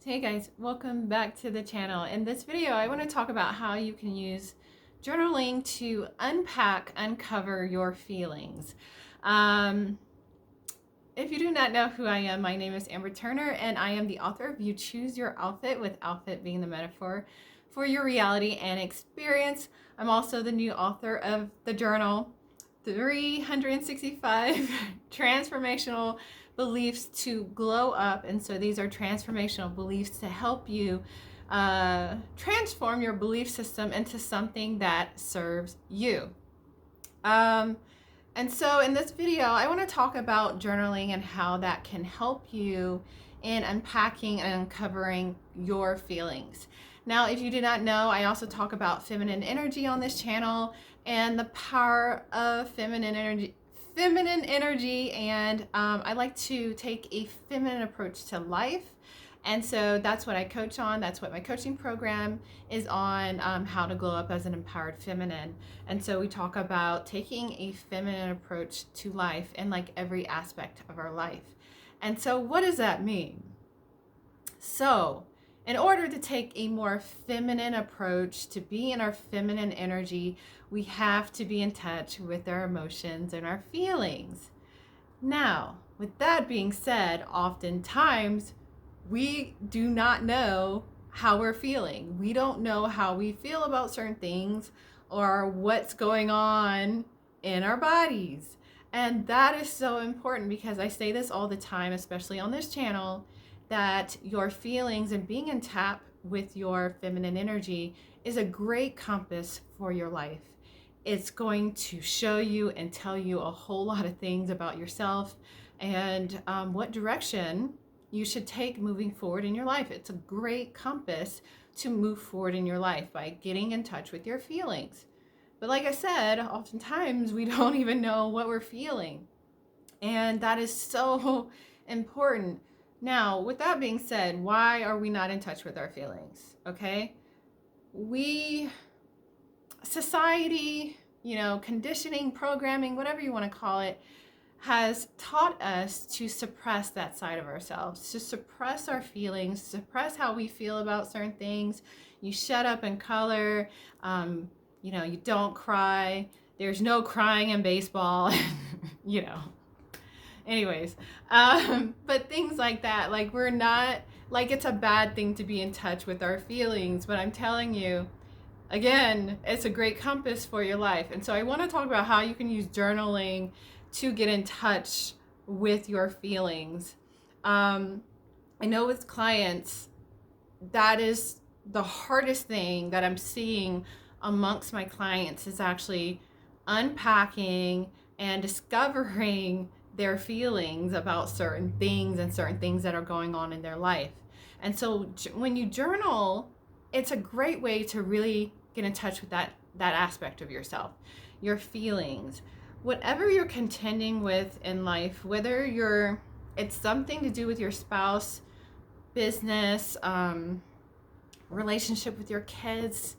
Hey guys, welcome back to the channel. In this video, I want to talk about how you can use journaling to uncover your feelings. If you do not know who I am, my name is Amber Turner, and I am the author of You Choose Your Outfit, with outfit being the metaphor for your reality and experience. I'm also the new author of the journal, 365 Transformational Beliefs to Glow Up. And so these are transformational beliefs to help you transform your belief system into something that serves you. And so in this video, I want to talk about journaling and how that can help you in unpacking and uncovering your feelings. Now, if you do not know, I also talk about feminine energy on this channel and the power of feminine energy. And I like to take a feminine approach to life. And so that's what I coach on. That's what my coaching program is on, how to glow up as an empowered feminine. And so we talk about taking a feminine approach to life in like every aspect of our life. And so what does that mean? So in order to take a more feminine approach, to be in our feminine energy, we have to be in touch with our emotions and our feelings. Now, with that being said, oftentimes we do not know how we're feeling. We don't know how we feel about certain things or what's going on in our bodies. And that is so important, because I say this all the time, especially on this channel, that your feelings and being in tap with your feminine energy is a great compass for your life. It's going to show you and tell you a whole lot of things about yourself and what direction you should take moving forward in your life. It's a great compass to move forward in your life by getting in touch with your feelings. But like I said, oftentimes we don't even know what we're feeling. And that is so important. Now, with that being said, why are we not in touch with our feelings? Okay? Society, conditioning, programming, whatever you want to call it, has taught us to suppress that side of ourselves, to suppress our feelings, suppress how we feel about certain things. You shut up and color, you don't cry. There's no crying in baseball, Anyways, but things like that, like we're not, like it's a bad thing to be in touch with our feelings, but I'm telling you, again, it's a great compass for your life. And so I want to talk about how you can use journaling to get in touch with your feelings. I know with clients, that is the hardest thing that I'm seeing amongst my clients, is actually unpacking and discovering their feelings about certain things and certain things that are going on in their life. And so when you journal, it's a great way to really get in touch with that aspect of yourself, your feelings, whatever you're contending with in life, whether it's something to do with your spouse, business, relationship with your kids,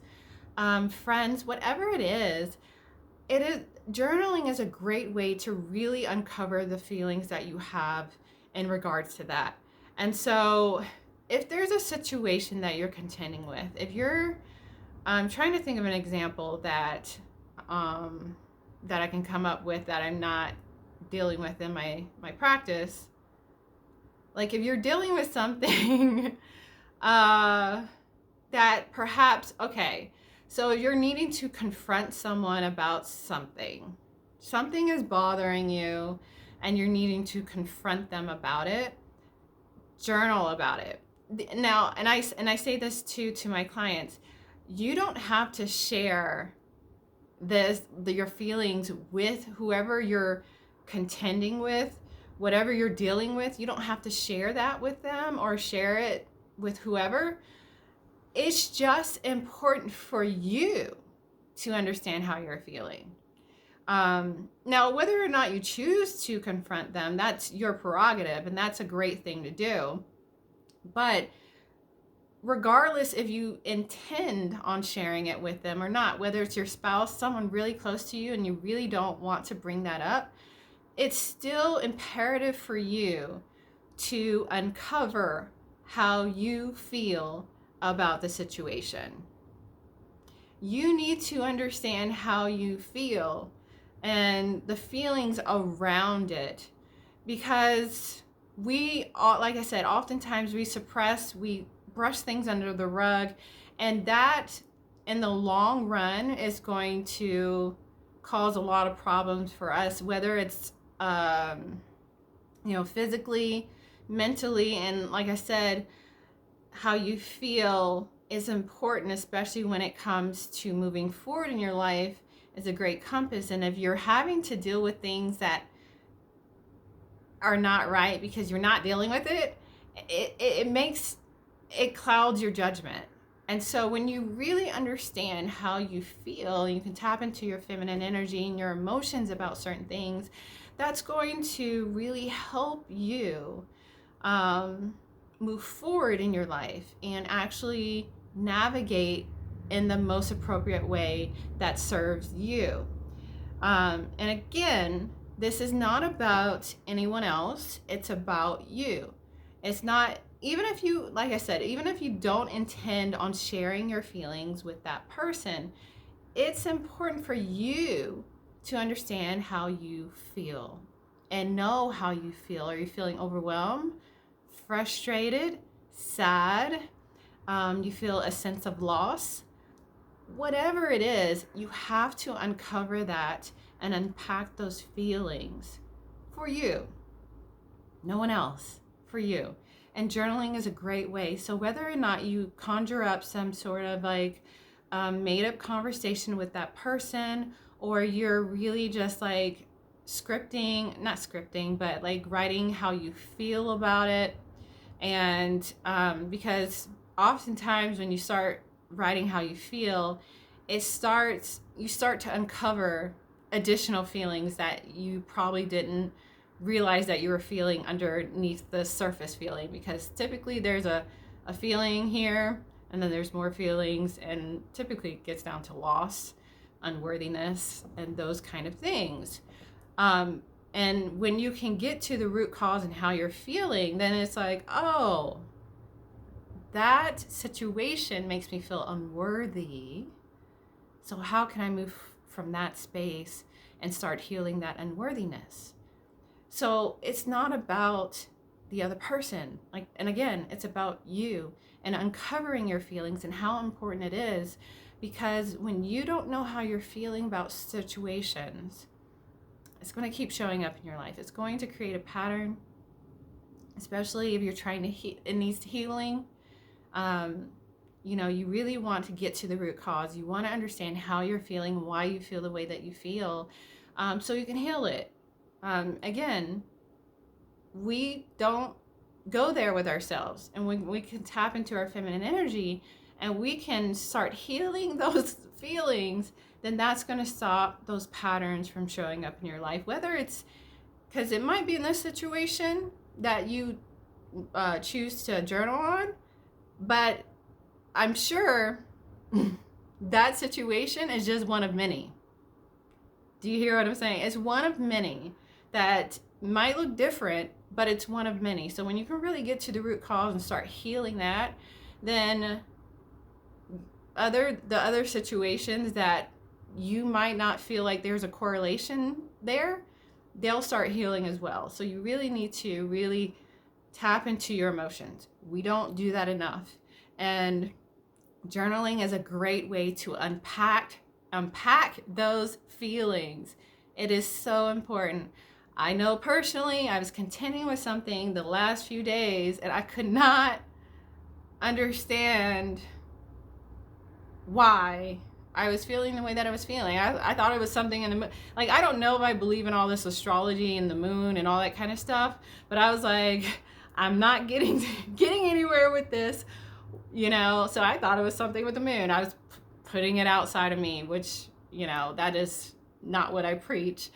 friends, whatever it is, journaling is a great way to really uncover the feelings that you have in regards to that. And so if there's a situation that you're contending with, I'm trying to think of an example that I can come up with that I'm not dealing with in my practice. Like if you're dealing with something that perhaps, okay, so you're needing to confront someone about something is bothering you and you're needing to confront them about it, journal about it. Now, and I say this too to my clients, you don't have to share your feelings with whoever you're contending with, whatever you're dealing with. You don't have to share that with them or share it with whoever. It's just important for you to understand how you're feeling. Now, whether or not you choose to confront them, that's your prerogative, and that's a great thing to do. But regardless if you intend on sharing it with them or not, whether it's your spouse, someone really close to you, and you really don't want to bring that up, it's still imperative for you to uncover how you feel about the situation. You need to understand how you feel and the feelings around it, because we all, like I said, oftentimes we suppress, we brush things under the rug, and that in the long run is going to cause a lot of problems for us, whether it's physically, mentally. And like I said, how you feel is important, especially when it comes to moving forward in your life, is a great compass. And if you're having to deal with things that are not right because you're not dealing with it, it clouds your judgment. And so when you really understand how you feel, you can tap into your feminine energy and your emotions about certain things. That's going to really help you move forward in your life and actually navigate in the most appropriate way that serves you. And again, this is not about anyone else. It's about you. It's not, even if you, like I said, even if you don't intend on sharing your feelings with that person, it's important for you to understand how you feel and know how you feel. Are you feeling overwhelmed, frustrated, sad? You feel a sense of loss? Whatever it is, you have to uncover that and unpack those feelings for you. No one else, for you. And journaling is a great way. So whether or not you conjure up some sort of like made up conversation with that person, or you're really just like not scripting, but like writing how you feel about it. And because oftentimes when you start writing how you feel, you start to uncover additional feelings that you probably didn't realize that you were feeling underneath the surface feeling, because typically there's a feeling here and then there's more feelings, and typically it gets down to loss, unworthiness, and those kind of things. And when you can get to the root cause and how you're feeling, then it's like, oh, that situation makes me feel unworthy. So how can I move from that space and start healing that unworthiness? So it's not about the other person. And again, it's about you and uncovering your feelings and how important it is, because when you don't know how you're feeling about situations, it's going to keep showing up in your life. It's going to create a pattern, especially if you're trying to it needs healing. You really want to get to the root cause. You want to understand how you're feeling, why you feel the way that you feel, so you can heal it. Again, we don't go there with ourselves, and when we can tap into our feminine energy and we can start healing those feelings, then that's going to stop those patterns from showing up in your life. Whether it's because it might be in this situation that you choose to journal on, but I'm sure that situation is just one of many. Do you hear what I'm saying? It's one of many that might look different, but it's one of many. So when you can really get to the root cause and start healing that, then the other situations that you might not feel like there's a correlation there, they'll start healing as well. So you really need to really tap into your emotions. We don't do that enough. And journaling is a great way to unpack those feelings. It is so important. I know personally, I was contending with something the last few days and I could not understand why I was feeling the way that I was feeling. I thought it was something in the moon. Like, I don't know if I believe in all this astrology and the moon and all that kind of stuff, but I was like, I'm not getting anywhere with this, so I thought it was something with the moon. I was putting it outside of me, which, that is not what I preach.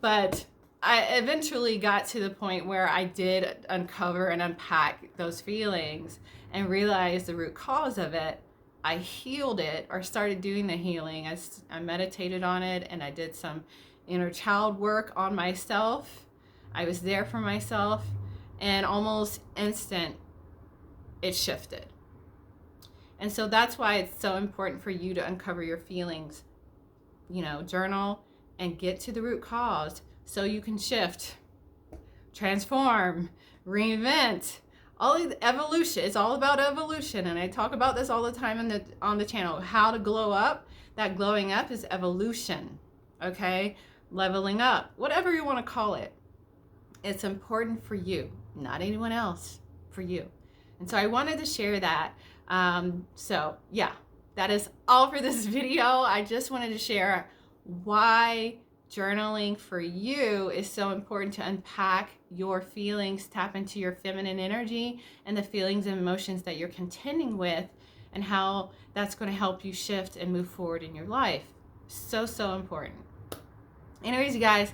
But I eventually got to the point where I did uncover and unpack those feelings and realize the root cause of it. I healed it, or started doing the healing. I meditated on it, and I did some inner child work on myself. I was there for myself, and almost instant, it shifted. And so that's why it's so important for you to uncover your feelings, journal and get to the root cause so you can shift, transform, reinvent. All of the evolution. It's all about evolution, and I talk about this all the time on the channel. How to glow up. That glowing up is evolution. Okay? Leveling up. Whatever you want to call it. It's important for you, not anyone else, for you. And so I wanted to share that. So yeah, that is all for this video. I just wanted to share why journaling for you is so important to unpack your feelings, tap into your feminine energy and the feelings and emotions that you're contending with, and how that's going to help you shift and move forward in your life. So important. Anyways, you guys,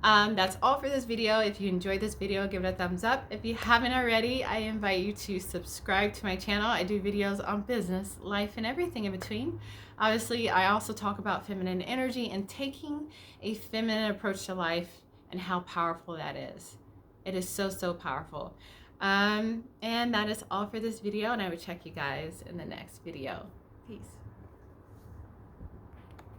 that's all for this video. If you enjoyed this video, give it a thumbs up. If you haven't already, I invite you to subscribe to my channel. I do videos on business, life, and everything in between. Obviously, I also talk about feminine energy and taking a feminine approach to life and how powerful that is. It is so powerful. And that is all for this video, and I will check you guys in the next video. Peace.